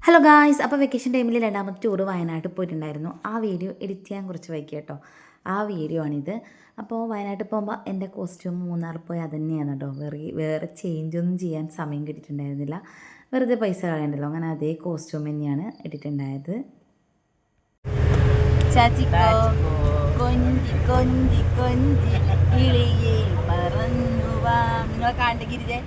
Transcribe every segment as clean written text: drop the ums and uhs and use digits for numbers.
Hello guys, അപ്പോൾ vacation ടൈമിൽ രണ്ടാമത്തെ ടൂർ വയനാട്ടിൽ പോയിട്ടുണ്ടായിരുന്നു. ആ വീഡിയോ എഡിറ്റ് ചെയ്യാൻ കുറച്ച് വൈകി കേട്ടോ. ആ വീഡിയോ ആണിത്. അപ്പോൾ വയനാട്ടിൽ പോകുമ്പോൾ എൻ്റെ കോസ്റ്റ്യൂം മൂന്നാറിൽ പോയി അത് തന്നെയാണ് കേട്ടോ. വേറെ ചേഞ്ചൊന്നും ചെയ്യാൻ സമയം കിട്ടിയിട്ടുണ്ടായിരുന്നില്ല. വെറുതെ പൈസ കളയണ്ടല്ലോ, അങ്ങനെ അതേ കോസ്റ്റ്യൂം തന്നെയാണ് ഇട്ടിട്ടുണ്ടായത്. നിങ്ങൾ കണ്ടുകിരിതേ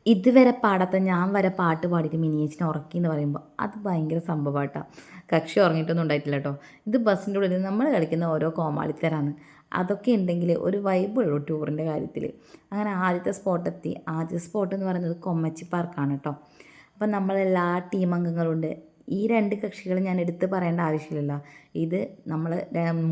ഇതുവരെ പാടാത്ത ഞാൻ വരെ പാട്ട് പാടിയിട്ട് മിനിയേച്ചിനെ ഉറക്കി എന്ന് പറയുമ്പോൾ അത് ഭയങ്കര സംഭവമായിട്ടാണ്. കക്ഷി ഉറങ്ങിയിട്ടൊന്നും ഉണ്ടായിട്ടില്ല കേട്ടോ. ഇത് ബസ്സിൻ്റെ ഉള്ളിൽ നമ്മൾ കളിക്കുന്ന ഓരോ കോമാളിത്തരാണ്. അതൊക്കെ ഉണ്ടെങ്കിൽ ഒരു വൈബുള്ളൂ ടൂറിൻ്റെ കാര്യത്തിൽ. അങ്ങനെ ആദ്യത്തെ സ്പോട്ടെത്തി. ആദ്യത്തെ സ്പോട്ട് എന്ന് പറയുന്നത് കൊമ്മച്ചി പാർക്കാണ് കേട്ടോ. അപ്പം നമ്മളെല്ലാ ടീം അംഗങ്ങളുണ്ട്. ഈ രണ്ട് കക്ഷികൾ ഞാൻ എടുത്ത് പറയേണ്ട ആവശ്യമില്ലല്ലോ. ഇത് നമ്മൾ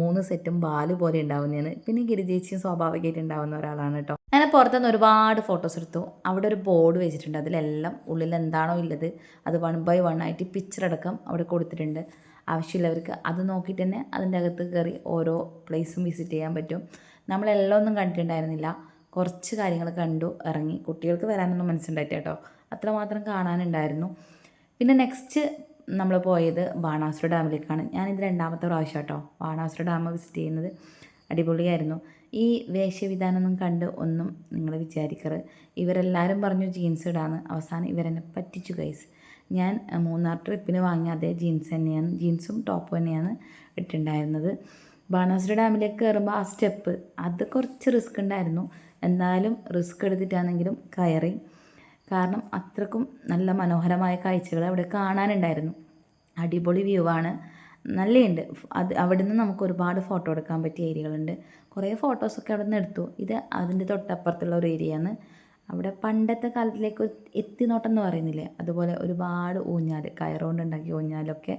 3 സെറ്റും ബാല് പോലെ ഉണ്ടാവുന്നതാണ്. പിന്നെ ഗിരിജേച്ചിയും സ്വാഭാവികമായിട്ട് ഉണ്ടാവുന്ന ഒരാളാണ് കേട്ടോ. അങ്ങനെ പുറത്തുനിന്ന് ഒരുപാട് ഫോട്ടോസ് എടുത്തു. അവിടെ ഒരു ബോർഡ് വെച്ചിട്ടുണ്ട്. അതിലെല്ലാം ഉള്ളിൽ എന്താണോ ഉള്ളത് അത് 1 by 1 ആയിട്ട് പിക്ചർ അടക്കം അവിടെ കൊടുത്തിട്ടുണ്ട്. ആവശ്യമുള്ളവർക്ക് അത് നോക്കിയിട്ട് തന്നെ അതിൻ്റെ അകത്ത് കയറി ഓരോ പ്ലേസും വിസിറ്റ് ചെയ്യാൻ പറ്റും. നമ്മളെല്ലാം ഒന്നും കണ്ടിട്ടുണ്ടായിരുന്നില്ല. കുറച്ച് കാര്യങ്ങൾ കണ്ടു ഇറങ്ങി. കുട്ടികൾക്ക് വരാനൊന്നും മനസ്സിലായിട്ട് കേട്ടോ. അത്രമാത്രം കാണാനുണ്ടായിരുന്നു. പിന്നെ നെക്സ്റ്റ് നമ്മൾ പോയത് ബാണാസുര ഡാമിലേക്കാണ്. ഞാനിത് 2ാമത്തെ പ്രാവശ്യം കേട്ടോ ബാണാസുര ഡാം വിസിറ്റ് ചെയ്യുന്നത്. അടിപൊളിയായിരുന്നു. ഈ വേഷവിധാനമൊന്നും കണ്ട് ഒന്നും നിങ്ങൾ വിചാരിക്കരുത്. ഇവരെല്ലാവരും പറഞ്ഞു ജീൻസ് ഇടാന്ന്. അവസാനം ഇവരെന്നെ പറ്റിച്ചു ഗൈസ്. ഞാൻ മൂന്നാർ ട്രിപ്പിന് വാങ്ങിയ അതേ ജീൻസ് തന്നെയാണ്, ജീൻസും ടോപ്പും തന്നെയാണ് ഇട്ടിട്ടുണ്ടായിരുന്നത്. ബാണാസുര ഡാമിലേക്ക് കയറുമ്പോൾ ആ സ്റ്റെപ്പ് അത് കുറച്ച് റിസ്ക് ഉണ്ടായിരുന്നു. എന്നാലും റിസ്ക് എടുത്തിട്ടാണെങ്കിലും കയറി. കാരണം അത്രക്കും നല്ല മനോഹരമായ കാഴ്ചകൾ അവിടെ കാണാനുണ്ടായിരുന്നു. അടിപൊളി വ്യൂ ആണ്, നല്ലതുണ്ട്. അവിടെ നിന്ന് നമുക്ക് ഒരുപാട് ഫോട്ടോ എടുക്കാൻ പറ്റിയ ഏരിയകളുണ്ട്. കുറേ ഫോട്ടോസൊക്കെ അവിടെ നിന്ന് എടുത്തു. ഇത് അതിൻ്റെ തൊട്ടപ്പുറത്തുള്ള ഒരു ഏരിയയാണ്. അവിടെ പണ്ടത്തെ കാലത്തിലേക്ക് എത്തിനോട്ടം എന്ന് പറയുന്നില്ലേ, അതുപോലെ ഒരുപാട് ഊഞ്ഞാൽ, കയറുകൊണ്ട് ഉണ്ടാക്കിയ ഊഞ്ഞാലൊക്കെ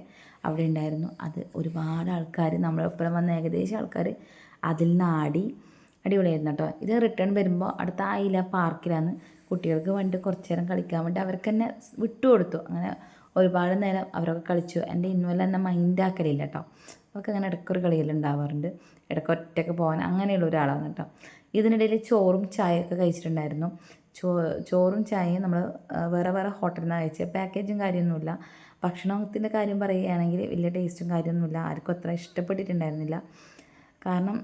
അവിടെ ഉണ്ടായിരുന്നു. അത് ഒരുപാട് ആൾക്കാർ നമ്മളൊപ്പം വന്ന ഏകദേശം ആൾക്കാർ അതിൽ നിന്ന് ആടി. അടിപൊളിയായിരുന്നു കേട്ടോ. ഇത് റിട്ടേൺ വരുമ്പോൾ അടുത്ത ആയില പാർക്കിലാണ്. കുട്ടികൾക്ക് വേണ്ടി കുറച്ച് നേരം കളിക്കാൻ വേണ്ടി അവർക്ക് തന്നെ വിട്ടുകൊടുത്തു. അങ്ങനെ ഒരുപാട് നേരം അവരൊക്കെ കളിച്ചു. എൻ്റെ ഇന്നുവല്ല എന്നെ മൈൻഡാക്കലില്ല കേട്ടോ. അവർക്ക് അങ്ങനെ ഇടയ്ക്കൊരു കളിയെല്ലാം ഉണ്ടാവാറുണ്ട്. ഇടയ്ക്ക് ഒറ്റയ്ക്ക് പോകാൻ അങ്ങനെയുള്ള ഒരാളാണ് കേട്ടോ. ഇതിനിടയിൽ ചോറും ചായയൊക്കെ കഴിച്ചിട്ടുണ്ടായിരുന്നു. ചോറും ചായയും നമ്മൾ വേറെ വേറെ ഹോട്ടലിൽ നിന്നാണ് കഴിച്ചത്. പാക്കേജും കാര്യമൊന്നുമില്ല. ഭക്ഷണത്തിൻ്റെ കാര്യം പറയുകയാണെങ്കിൽ വലിയ ടേസ്റ്റും കാര്യമൊന്നുമില്ല. ആർക്കും അത്ര ഇഷ്ടപ്പെട്ടിട്ടുണ്ടായിരുന്നില്ല. കാരണം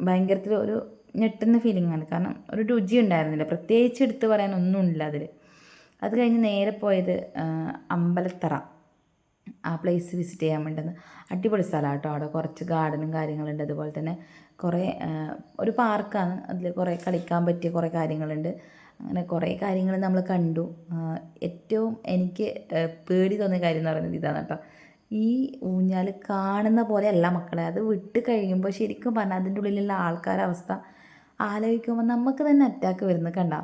ഭയങ്കരത്തിൽ ഒരു ഞെട്ടുന്ന ഫീലിംഗാണ്. കാരണം ഒരു രുചി ഉണ്ടായിരുന്നില്ല. പ്രത്യേകിച്ച് എടുത്ത് പറയാനൊന്നുമില്ല അതിൽ. അത് കഴിഞ്ഞ് നേരെ പോയത് അമ്പലത്തറ, ആ പ്ലേസ് വിസിറ്റ് ചെയ്യാൻ വേണ്ടുന്നത്. അടിപൊളി സ്ഥലമാണ് കേട്ടോ. അവിടെ കുറച്ച് ഗാർഡനും കാര്യങ്ങളുണ്ട്. അതുപോലെ തന്നെ കുറേ ഒരു പാർക്കാണ്. അതിൽ കുറേ കളിക്കാൻ പറ്റിയ കുറേ കാര്യങ്ങളുണ്ട്. അങ്ങനെ കുറേ കാര്യങ്ങൾ നമ്മൾ കണ്ടു. ഏറ്റവും എനിക്ക് പേടി തോന്നിയ കാര്യം എന്ന് പറയുന്നത് ഇതാണ് കേട്ടോ. ഈ ഊഞ്ഞാൽ കാണുന്ന പോലെ അല്ല മക്കളെ, അത് വിട്ട് കഴിയുമ്പോൾ ശരിക്കും പറഞ്ഞാൽ അതിൻ്റെ ഉള്ളിലുള്ള ആൾക്കാരുടെ അവസ്ഥ ആലോചിക്കുമ്പോൾ നമുക്ക് തന്നെ അറ്റാക്ക് വരുന്നത് കണ്ട.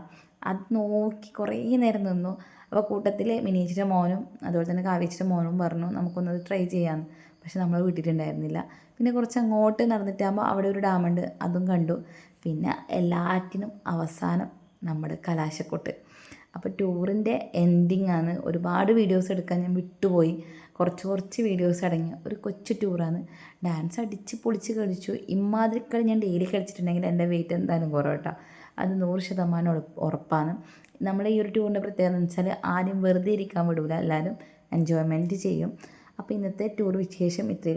അത് നോക്കി കുറേ നേരം നിന്നു. അപ്പോൾ കൂട്ടത്തിൽ മിനിയേച്ചിയുടെ മോനും അതുപോലെ തന്നെ കാവ്യേച്ചിയുടെ മോനും പറഞ്ഞു നമുക്കൊന്നത് ട്രൈ ചെയ്യാമെന്ന്. പക്ഷെ നമ്മൾ വിട്ടിട്ടുണ്ടായിരുന്നില്ല. പിന്നെ കുറച്ച് അങ്ങോട്ട് നടന്നിട്ടാകുമ്പോൾ അവിടെ ഒരു ഡാമുണ്ട്, അതും കണ്ടു. പിന്നെ എല്ലാറ്റിനും അവസാനം നമ്മുടെ കലാശക്കൊട്ട്. അപ്പോൾ ടൂറിൻ്റെ എൻഡിങ് ആണ്. ഒരുപാട് വീഡിയോസ് എടുക്കാൻ ഞാൻ വിട്ടുപോയി. കുറച്ച് വീഡിയോസ് അടങ്ങിയ ഒരു കൊച്ചു ടൂറാണ്. ഡാൻസ് അടിച്ച് പൊളിച്ച് കളിച്ചു. ഇമാതിരി കളി ഞാൻ ഡെയിലി കളിച്ചിട്ടുണ്ടെങ്കിൽ എൻ്റെ വെയിറ്റ് എന്തായാലും കുറവ് കേട്ടോ. അത് 100% ഉറപ്പാണ്. നമ്മളെ ഈ ഒരു ടൂറിൻ്റെ പ്രത്യേകത എന്ന് വെച്ചാൽ ആരും വെറുതെ ഇരിക്കാൻ വിടില്ല, എല്ലാവരും എൻജോയ്മെൻറ്റ് ചെയ്യും. അപ്പോൾ ഇന്നത്തെ ടൂർ വിശേഷം ഇത്രയും.